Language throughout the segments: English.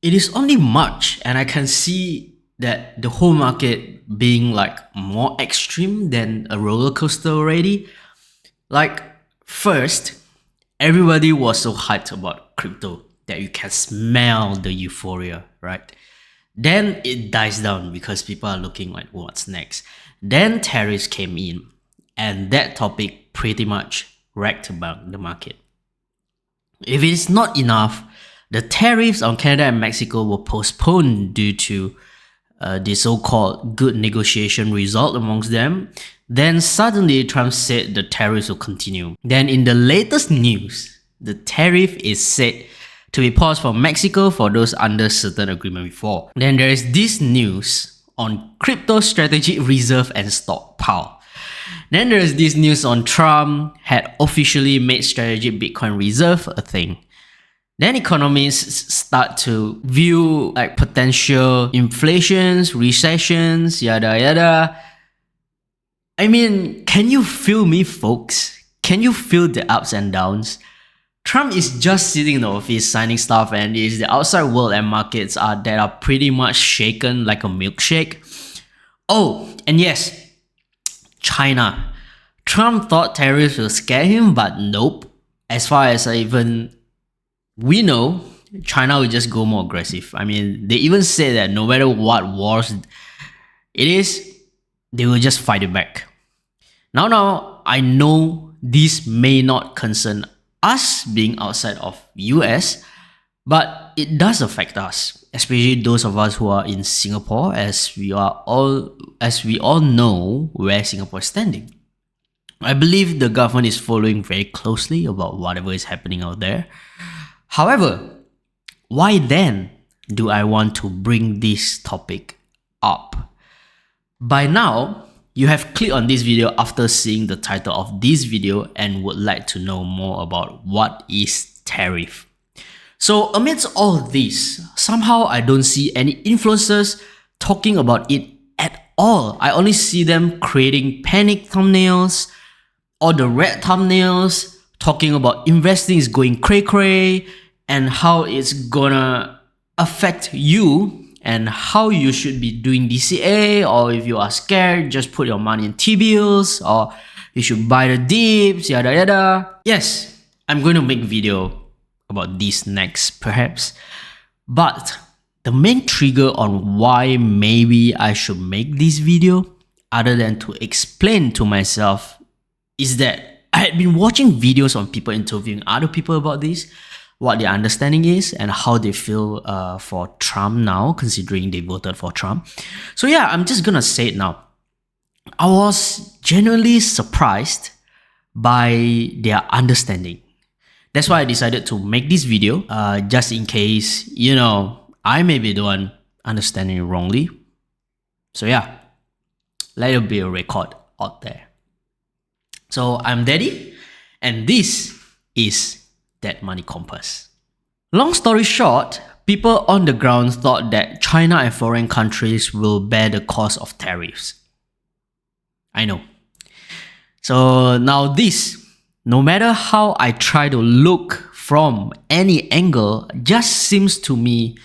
it is only March and I can see that the whole market being like more extreme than a roller coaster already. Like, first, everybody was so hyped about crypto that you can smell the euphoria, right? Then it dies down because people are looking like what's next. Then tariffs came in, and that topic pretty much wrecked about the market. If it is not enough, the tariffs on Canada and Mexico were postponed due to the so-called good negotiation result amongst them. Then suddenly Trump said the tariffs will continue. Then in the latest news, the tariff is said to be paused for Mexico for those under certain agreement before. Then there is this news on crypto strategic reserve and stockpile. Then there is this news on Trump had officially made strategic Bitcoin reserve a thing. Then economists start to view like potential inflations, recessions, yada yada. I mean, can you feel me, folks? Can you feel the ups and downs? Trump is just sitting in the office signing stuff, and it is the outside world and markets that are pretty much shaken like a milkshake. Oh, and yes, China. Trump thought tariffs will scare him, but nope. As far as we know, China will just go more aggressive. I mean, they even say that no matter what wars it is, they will just fight it back. Now, I know this may not concern us being outside of US, but it does affect us, especially those of us who are in Singapore, as we all know where Singapore is standing. I believe the government is following very closely about whatever is happening out there. However, why then do I want to bring this topic up? By now, you have clicked on this video after seeing the title of this video and would like to know more about what is tariff. So amidst all this, somehow I don't see any influencers talking about it at all. I only see them creating panic thumbnails or the red thumbnails talking about investing is going cray-cray and how it's gonna affect you and how you should be doing DCA, or if you are scared, just put your money in T-bills, or you should buy the dips, yada yada. Yes, I'm going to make video about this next perhaps, but the main trigger on why maybe I should make this video, other than to explain to myself, is that I had been watching videos on people interviewing other people about this, what their understanding is, and how they feel for Trump now, considering they voted for Trump. So yeah, I'm just gonna say it now. I was genuinely surprised by their understanding. That's why I decided to make this video, just in case, I may be the one understanding it wrongly. So yeah, let it be a record out there. So I'm Daddy, and this is That Money Compass. Long story short, people on the ground thought that China and foreign countries will bear the cost of tariffs. I know. So now this, no matter how I try to look from any angle, just seems to me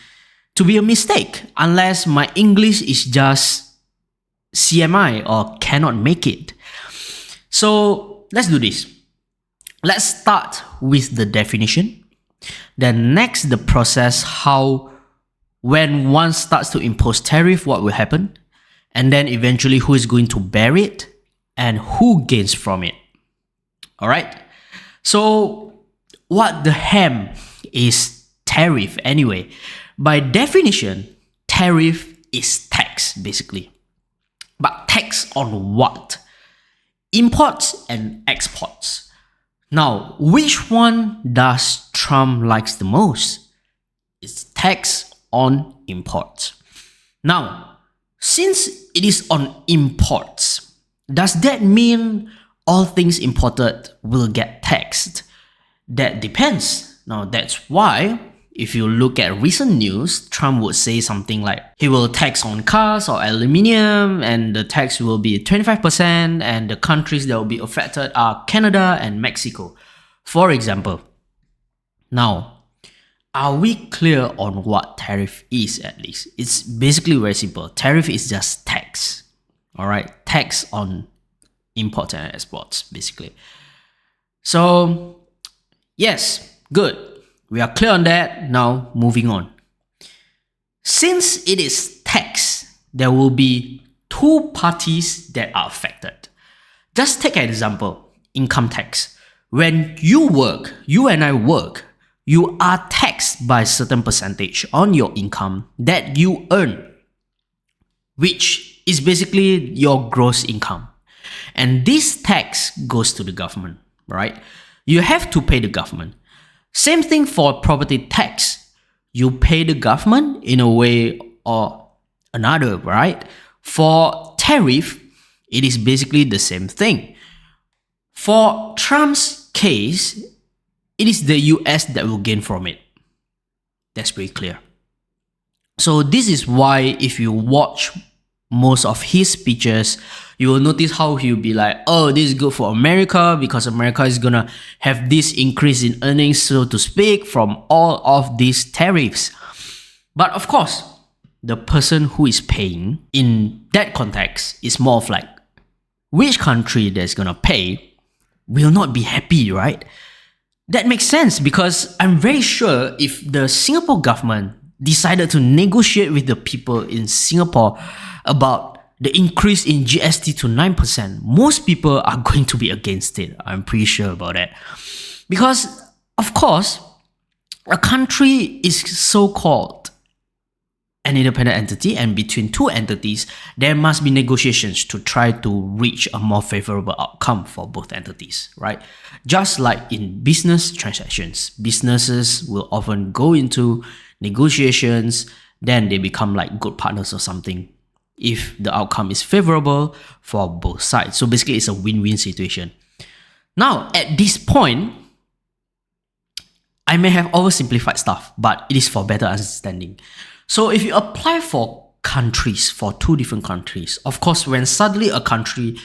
to be a mistake, unless my English is just CMI or cannot make it. So let's do this. Let's start with the definition. Then next, the process, how when one starts to impose tariff, what will happen? And then eventually who is going to bear it and who gains from it. Alright? So what the hem is tariff anyway? By definition, tariff is tax basically. But tax on what? Imports and exports. Now, which one does Trump likes the most? It's tax on imports. Now, since it is on imports, does that mean all things imported will get taxed? That depends. Now, that's why if you look at recent news, Trump would say something like he will tax on cars or aluminium, and the tax will be 25%, and the countries that will be affected are Canada and Mexico, for example. Now, are we clear on what tariff is at least? It's basically very simple. Tariff is just tax. All right, tax on imports and exports, basically. So, yes, good. We are clear on that. Now, moving on. Since it is tax, there will be two parties that are affected. Just take an example, income tax. When you work, you and I work, you are taxed by a certain percentage on your income that you earn, which is basically your gross income. And this tax goes to the government, right? You have to pay the government. Same thing for property tax. You pay the government in a way or another, right? For tariff, it is basically the same thing. For Trump's case, it is the US that will gain from it. That's pretty clear. So this is why if you watch most of his speeches, you will notice how he'll be like, oh, this is good for America because America is gonna have this increase in earnings, so to speak, from all of these tariffs. But of course, the person who is paying in that context is more of like, which country that's gonna pay will not be happy, right? That makes sense because I'm very sure if the Singapore government decided to negotiate with the people in Singapore about the increase in GST to 9%, most people are going to be against it. I'm pretty sure about that. Because, of course, a country is so-called an independent entity, and between two entities, there must be negotiations to try to reach a more favorable outcome for both entities, right? Just like in business transactions, businesses will often go into negotiations, then they become like good partners or something if the outcome is favorable for both sides. So basically, it's a win-win situation. Now, at this point, I may have oversimplified stuff, but it is for better understanding. So if you apply for countries, for two different countries, of course, when suddenly a country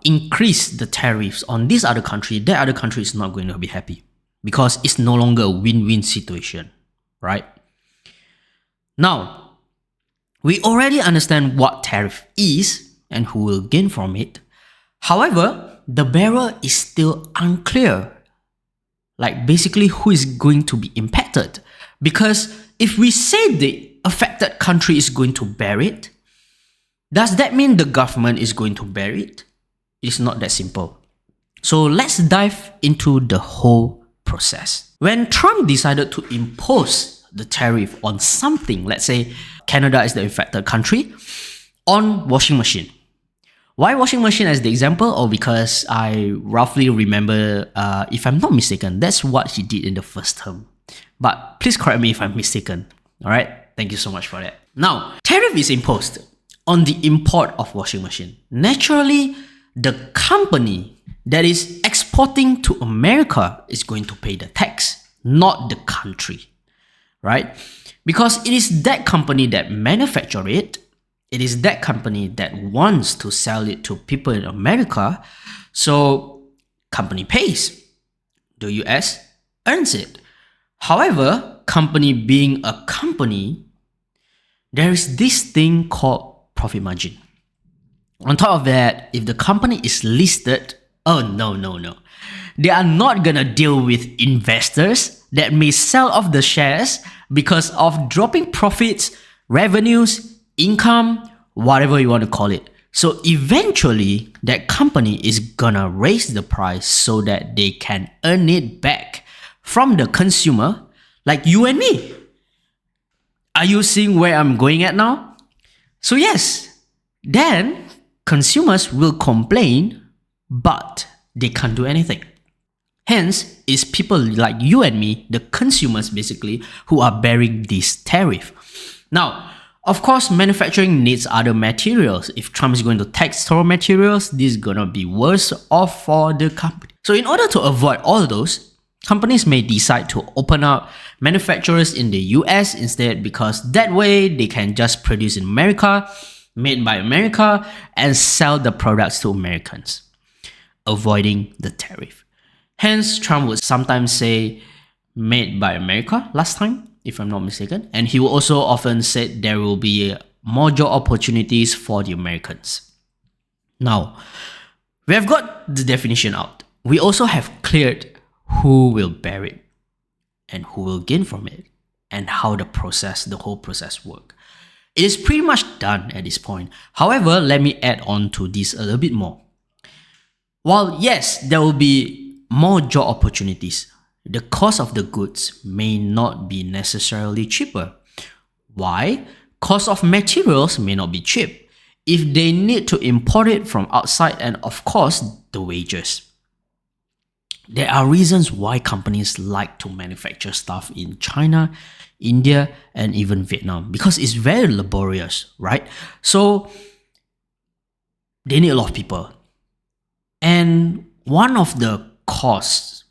increase the tariffs on this other country, that other country is not going to be happy because it's no longer a win-win situation, right? Now, we already understand what tariff is and who will gain from it. However, the barrier is still unclear. Like basically who is going to be impacted. Because if we say the affected country is going to bear it, does that mean the government is going to bear it? It's not that simple. So let's dive into the whole process. When Trump decided to impose the tariff on something, let's say Canada is the affected country, on washing machine. Why washing machine as the example? Or because I roughly remember, if I'm not mistaken, that's what he did in the first term. But please correct me if I'm mistaken. Alright, thank you so much for that. Now, tariff is imposed on the import of washing machine. Naturally, the company that is exporting to America is going to pay the tax, not the country. Right? Because it is that company that manufacture it. It is that company that wants to sell it to people in America. So, company pays. The US earns it. However, company being a company, there is this thing called profit margin. On top of that, if the company is listed, oh no. They are not gonna deal with investors that may sell off the shares because of dropping profits, revenues, income, whatever you want to call it. So eventually, that company is gonna raise the price so that they can earn it back from the consumer, like you and me. Are you seeing where I'm going at now? So yes, then consumers will complain, but they can't do anything. Hence, it's people like you and me, the consumers basically, who are bearing this tariff. Now, of course, manufacturing needs other materials. If Trump is going to tax raw materials, this is gonna be worse off for the company. So in order to avoid all those, companies may decide to open up manufacturers in the US instead, because that way they can just produce in America, made by America, and sell the products to Americans, avoiding the tariff. Hence, Trump would sometimes say, made by America last time, if I'm not mistaken. And he also often said there will be more job opportunities for the Americans. Now, we have got the definition out. We also have cleared who will bear it and who will gain from it and how the whole process work. It is pretty much done at this point. However, let me add on to this a little bit more. While yes, there will be more job opportunities, the cost of the goods may not be necessarily cheaper. Why? Cost of materials may not be cheap if they need to import it from outside, and of course, the wages. There are reasons why companies like to manufacture stuff in China, India, and even Vietnam, because it's very laborious, right? So they need a lot of people. And one of the costs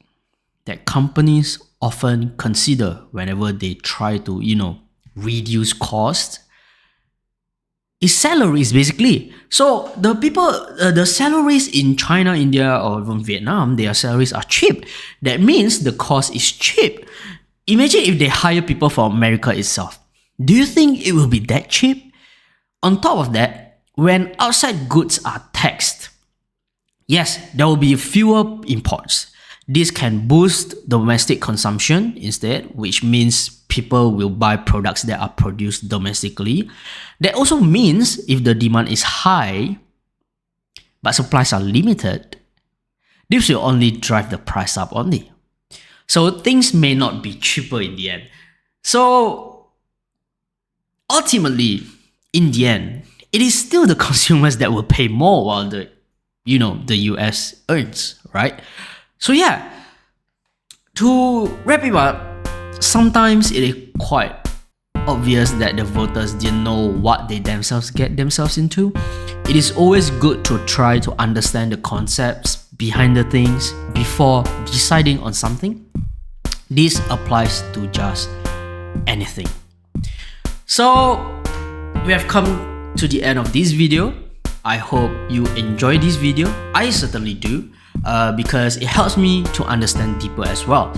that companies often consider whenever they try to, reduce costs is salaries, basically. So the people, the salaries in China, India, or even Vietnam, their salaries are cheap. That means the cost is cheap. Imagine if they hire people from America itself. Do you think it will be that cheap? On top of that, when outside goods are taxed, yes, there will be fewer imports. This can boost domestic consumption instead, which means people will buy products that are produced domestically. That also means if the demand is high, but supplies are limited, this will only drive the price up only. So things may not be cheaper in the end. So ultimately, in the end, it is still the consumers that will pay more while the US earns, right? So yeah, to wrap it up, sometimes it is quite obvious that the voters didn't know what they themselves get themselves into. It is always good to try to understand the concepts behind the things before deciding on something. This applies to just anything. So we have come to the end of this video. I hope you enjoy this video. I certainly do, because it helps me to understand deeper as well.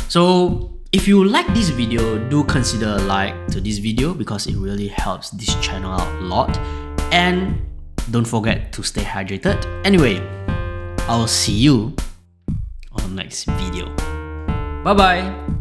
So if you like this video, do consider a like to this video because it really helps this channel out a lot. And don't forget to stay hydrated. Anyway, I'll see you on the next video. Bye bye.